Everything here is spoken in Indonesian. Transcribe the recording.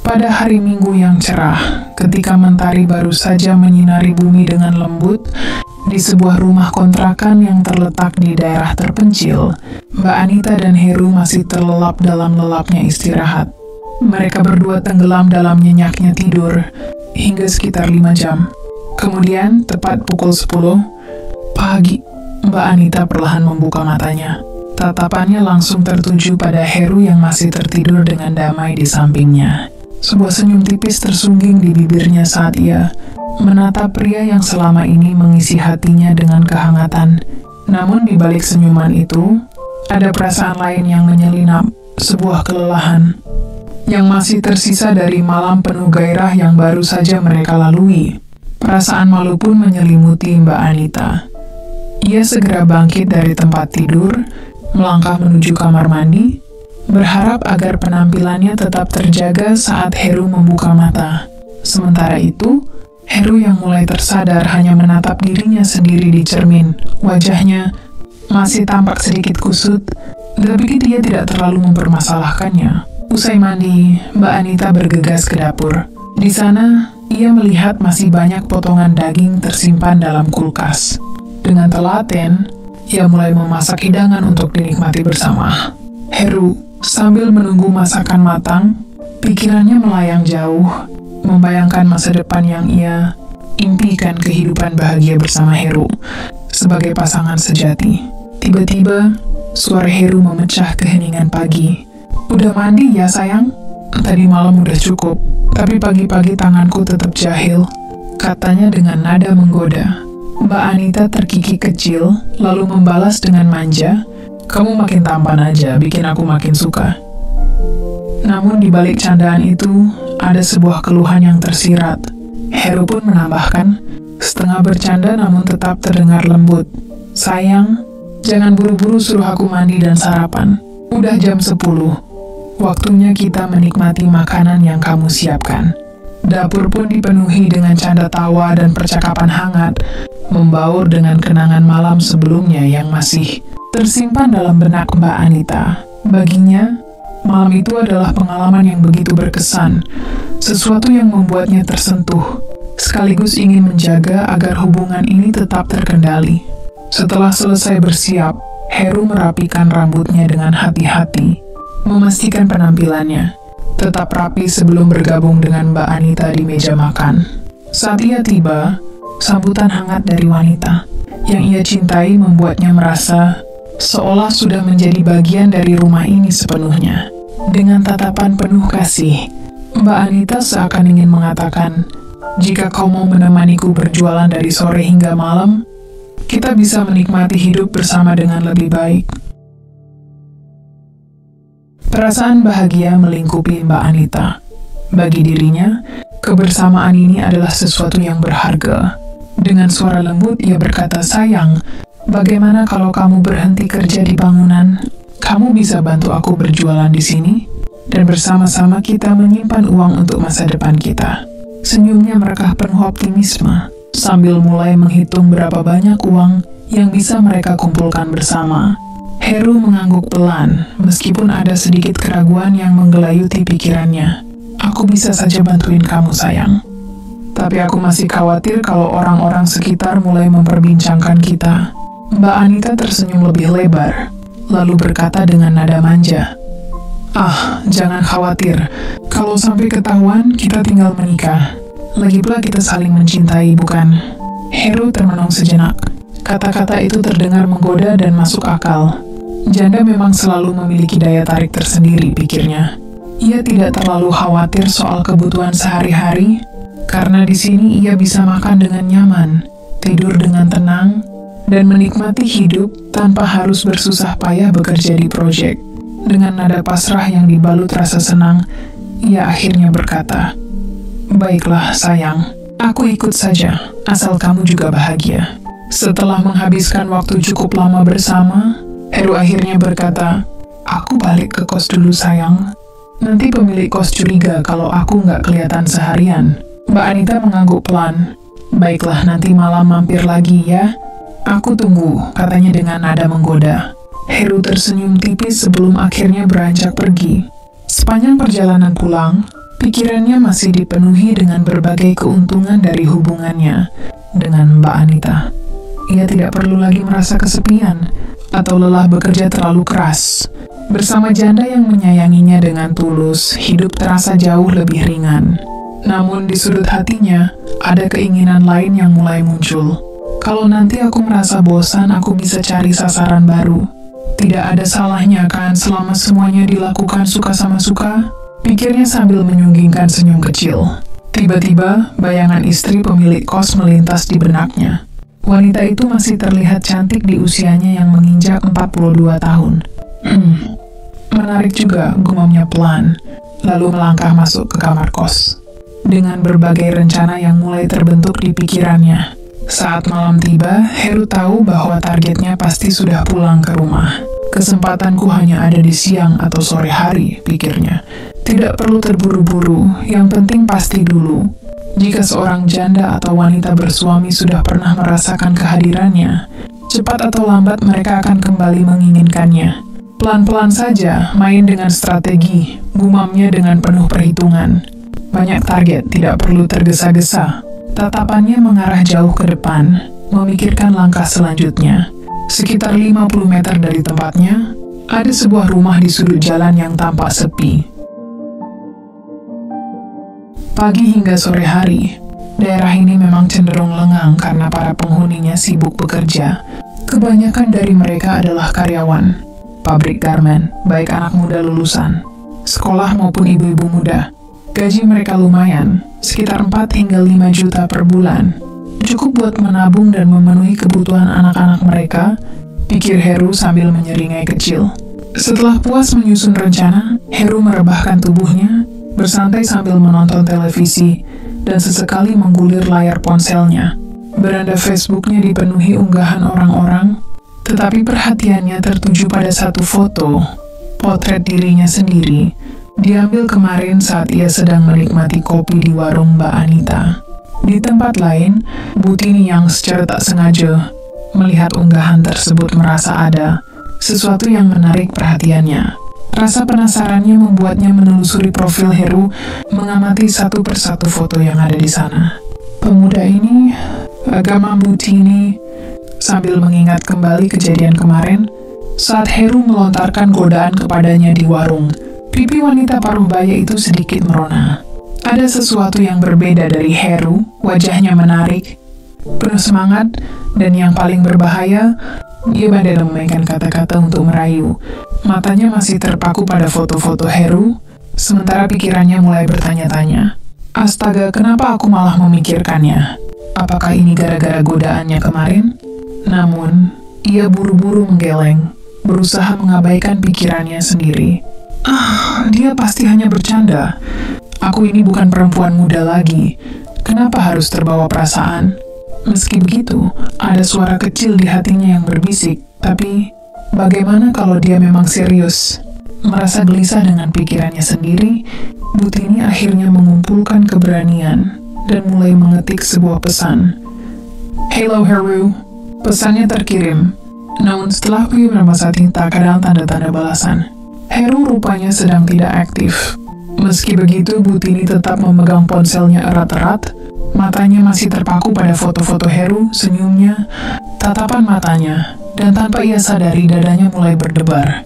Pada hari Minggu yang cerah, ketika mentari baru saja menyinari bumi dengan lembut, di sebuah rumah kontrakan yang terletak di daerah terpencil, Mbak Anita dan Heru masih terlelap dalam lelapnya istirahat. Mereka berdua tenggelam dalam nyenyaknya tidur hingga sekitar 5 jam. Kemudian, tepat pukul 10 pagi, Mbak Anita perlahan membuka matanya. Tatapannya langsung tertuju pada Heru yang masih tertidur dengan damai di sampingnya. Sebuah senyum tipis tersungging di bibirnya saat ia menatap pria yang selama ini mengisi hatinya dengan kehangatan. Namun di balik senyuman itu, ada perasaan lain yang menyelinap, sebuah kelelahan yang masih tersisa dari malam penuh gairah yang baru saja mereka lalui. Perasaan malu pun menyelimuti Mbak Anita. Ia segera bangkit dari tempat tidur, melangkah menuju kamar mandi, berharap agar penampilannya tetap terjaga saat Heru membuka mata. Sementara itu, Heru yang mulai tersadar hanya menatap dirinya sendiri di cermin. Wajahnya masih tampak sedikit kusut, tapi dia tidak terlalu mempermasalahkannya. Usai mandi, Mbak Anita bergegas ke dapur. Di sana, ia melihat masih banyak potongan daging tersimpan dalam kulkas. Dengan telaten, ia mulai memasak hidangan untuk dinikmati bersama. Heru sambil menunggu masakan matang, pikirannya melayang jauh, membayangkan masa depan yang ia impikan, kehidupan bahagia bersama Heru sebagai pasangan sejati. Tiba-tiba, suara Heru memecah keheningan pagi. "Udah mandi ya sayang? Tadi malam udah cukup, tapi pagi-pagi tanganku tetap jahil," katanya dengan nada menggoda. Mbak Anita terkikik kecil, lalu membalas dengan manja, "Kamu makin tampan aja, bikin aku makin suka." Namun di balik candaan itu, ada sebuah keluhan yang tersirat. Heru pun menambahkan, setengah bercanda namun tetap terdengar lembut, "Sayang, jangan buru-buru suruh aku mandi dan sarapan. Udah jam 10. Waktunya kita menikmati makanan yang kamu siapkan." Dapur pun dipenuhi dengan canda tawa dan percakapan hangat, membaur dengan kenangan malam sebelumnya yang masih tersimpan dalam benak Mbak Anita. Baginya, malam itu adalah pengalaman yang begitu berkesan, sesuatu yang membuatnya tersentuh, sekaligus ingin menjaga agar hubungan ini tetap terkendali. Setelah selesai bersiap, Heru merapikan rambutnya dengan hati-hati, memastikan penampilannya tetap rapi sebelum bergabung dengan Mbak Anita di meja makan. Saat ia tiba, sambutan hangat dari wanita yang ia cintai membuatnya merasa seolah sudah menjadi bagian dari rumah ini sepenuhnya. Dengan tatapan penuh kasih, Mbak Anita seakan ingin mengatakan, "Jika kau mau menemaniku berjualan dari sore hingga malam, kita bisa menikmati hidup bersama dengan lebih baik." Perasaan bahagia melingkupi Mbak Anita. Bagi dirinya, kebersamaan ini adalah sesuatu yang berharga. Dengan suara lembut, ia berkata, "Sayang, bagaimana kalau kamu berhenti kerja di bangunan? Kamu bisa bantu aku berjualan di sini, dan bersama-sama kita menyimpan uang untuk masa depan kita." Senyumnya merekah penuh optimisme, sambil mulai menghitung berapa banyak uang yang bisa mereka kumpulkan bersama. Heru mengangguk pelan, meskipun ada sedikit keraguan yang menggelayuti pikirannya. "Aku bisa saja bantuin kamu, sayang. Tapi aku masih khawatir kalau orang-orang sekitar mulai memperbincangkan kita." Mbak Anita tersenyum lebih lebar, lalu berkata dengan nada manja, "Ah, jangan khawatir. Kalau sampai ketahuan, kita tinggal menikah. Lagipula kita saling mencintai, bukan?" Heru termenung sejenak. Kata-kata itu terdengar menggoda dan masuk akal. Janda memang selalu memiliki daya tarik tersendiri, pikirnya. Ia tidak terlalu khawatir soal kebutuhan sehari-hari, karena di sini ia bisa makan dengan nyaman, tidur dengan tenang, dan menikmati hidup tanpa harus bersusah payah bekerja di proyek. Dengan nada pasrah yang dibalut rasa senang, ia akhirnya berkata, "Baiklah, sayang, aku ikut saja, asal kamu juga bahagia." Setelah menghabiskan waktu cukup lama bersama, Heru akhirnya berkata, "Aku balik ke kos dulu, sayang. Nanti pemilik kos curiga kalau aku nggak kelihatan seharian." Mbak Anita mengangguk pelan. "Baiklah, nanti malam mampir lagi ya. Aku tunggu," katanya dengan nada menggoda. Heru tersenyum tipis sebelum akhirnya beranjak pergi. Sepanjang perjalanan pulang, Pikirannya masih dipenuhi dengan berbagai keuntungan dari hubungannya dengan Mbak Anita. Ia tidak perlu lagi merasa kesepian atau lelah bekerja terlalu keras. Bersama janda yang menyayanginya dengan tulus, hidup terasa jauh lebih ringan. Namun di sudut hatinya, ada keinginan lain yang mulai muncul. Kalau nanti aku merasa bosan, aku bisa cari sasaran baru. Tidak ada salahnya kan selama semuanya dilakukan suka sama suka? Pikirnya sambil menyunggingkan senyum kecil. Tiba-tiba, bayangan istri pemilik kos melintas di benaknya. Wanita itu masih terlihat cantik di usianya yang menginjak 42 tahun. Menarik juga, gumamnya pelan, lalu melangkah masuk ke kamar kos. Dengan berbagai rencana yang mulai terbentuk di pikirannya. Saat malam tiba, Heru tahu bahwa targetnya pasti sudah pulang ke rumah. Kesempatanku hanya ada di siang atau sore hari, pikirnya. Tidak perlu terburu-buru, yang penting pasti dulu. Jika seorang janda atau wanita bersuami sudah pernah merasakan kehadirannya, cepat atau lambat mereka akan kembali menginginkannya. Pelan-pelan saja, main dengan strategi, gumamnya dengan penuh perhitungan. Banyak target, tidak perlu tergesa-gesa. Tatapannya mengarah jauh ke depan, memikirkan langkah selanjutnya. Sekitar 50 meter dari tempatnya, ada sebuah rumah di sudut jalan yang tampak sepi. Pagi hingga sore hari, daerah ini memang cenderung lengang karena para penghuninya sibuk bekerja. Kebanyakan dari mereka adalah karyawan, pabrik garmen, baik anak muda lulusan, sekolah maupun ibu-ibu muda. Gaji mereka lumayan, sekitar 4 hingga 5 juta per bulan. Cukup buat menabung dan memenuhi kebutuhan anak-anak mereka, pikir Heru sambil menyeringai kecil. Setelah puas menyusun rencana, Heru merebahkan tubuhnya, bersantai sambil menonton televisi, dan sesekali menggulir layar ponselnya. Beranda Facebooknya dipenuhi unggahan orang-orang, tetapi perhatiannya tertuju pada satu foto, potret dirinya sendiri, diambil kemarin saat ia sedang menikmati kopi di warung Mbak Anita. Di tempat lain, Butini yang secara tak sengaja melihat unggahan tersebut merasa ada sesuatu yang menarik perhatiannya. Rasa penasarannya membuatnya menelusuri profil Heru, mengamati satu persatu foto yang ada di sana. Pemuda ini, agama Butini, sambil mengingat kembali kejadian kemarin, saat Heru melontarkan godaan kepadanya di warung. Pipi wanita paruh baya itu sedikit merona. Ada sesuatu yang berbeda dari Heru, wajahnya menarik, penuh semangat, dan yang paling berbahaya, ia pandai memainkan kata-kata untuk merayu. Matanya masih terpaku pada foto-foto Heru, sementara pikirannya mulai bertanya-tanya. Astaga, kenapa aku malah memikirkannya? Apakah ini gara-gara godaannya kemarin? Namun, ia buru-buru menggeleng, berusaha mengabaikan pikirannya sendiri. Dia pasti hanya bercanda. Aku ini bukan perempuan muda lagi. Kenapa harus terbawa perasaan? Meski begitu, ada suara kecil di hatinya yang berbisik, tapi bagaimana kalau dia memang serius? Merasa gelisah dengan pikirannya sendiri, Butini akhirnya mengumpulkan keberanian dan mulai mengetik sebuah pesan. Hello Heru, pesannya terkirim. Namun setelah beberapa saat tak ada tanda-tanda balasan. Heru rupanya sedang tidak aktif. Meski begitu, Butini tetap memegang ponselnya erat-erat. Matanya masih terpaku pada foto-foto Heru, senyumnya, tatapan matanya, dan tanpa ia sadari dadanya mulai berdebar.